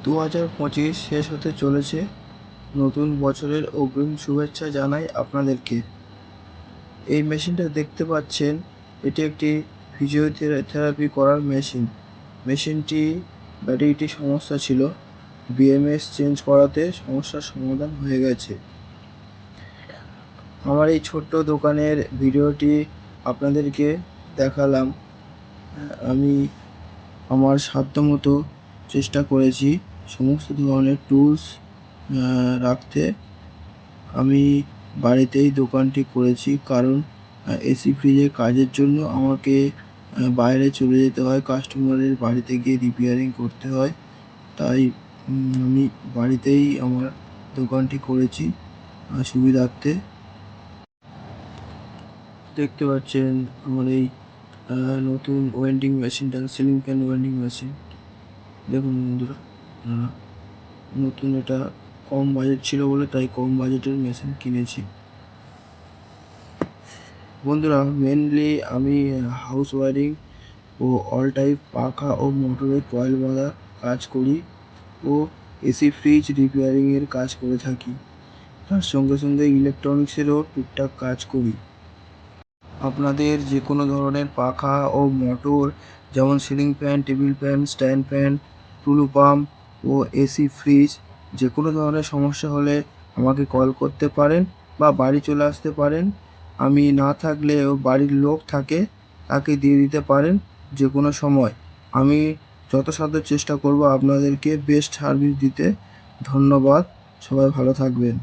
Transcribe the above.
2025 শেষ হতে চলেছে। নতুন বছরের অগ্রিম শুভেচ্ছা জানাই আপনাদেরকে। এই মেশিনটা দেখতে পাচ্ছেন, এটি একটি ফিজিওথেরাপি করার মেশিন। মেশিনটি ব্যাটারিটি সমস্যা ছিল, বিএমএস চেঞ্জ করাতে সমস্যার সমাধান হয়ে গেছে। আমার এই ছোট্ট দোকানের ভিডিওটি আপনাদেরকে দেখালাম। আমি আমার সাধ্যমতো চেষ্টা করেছি সমস্ত ধরনের টুলস রাখতে। আমি বাড়িতেই দোকানটি করেছি, কারণ এসি ফ্রিজের কাজের জন্য আমাকে বাইরে চলে যেতে হয়, কাস্টমারের বাড়িতে গিয়ে রিপেয়ারিং করতে হয়। তাই আমি বাড়িতেই আমার দোকানটি করেছি সুবিধার্থে। দেখতে পাচ্ছেন আমার এই নতুন ওয়েল্ডিং মেশিনটা, সিলিং ফ্যান ওয়েল্ডিং মেশিন। দেখুন বন্ধুরা, নতুন এটা কম বাজেট ছিল বলে তাই কম বাজেটের মেশিন কিনেছি। বন্ধুরা, মেনলি আমি হাউস ওয়ারিং ও অল টাইপ পাখা ও মোটরের কয়েল বাঁধা কাজ করি ও এসি ফ্রিজ রিপেয়ারিংয়ের কাজ করে থাকি। তার সঙ্গে সঙ্গে ইলেকট্রনিক্সেরও টুকটাক কাজ করি। আপনাদের যে কোনো ধরনের পাখা ও মোটর, যেমন ceiling fan, table fan, stand fan, Tullu pump ও এসি ফ্রিজ, যে কোনো ধরনের সমস্যা হলে আমাকে কল করতে পারেন বা বাড়ি চলে আসতে পারেন। আমি না থাকলেও বাড়ির লোক থাকে, তাকে দিয়ে দিতে পারেন যে কোনো সময়। আমি যথাসাধ্য চেষ্টা করব আপনাদেরকে বেস্ট সার্ভিস দিতে। ধন্যবাদ, সবাই ভালো থাকবেন।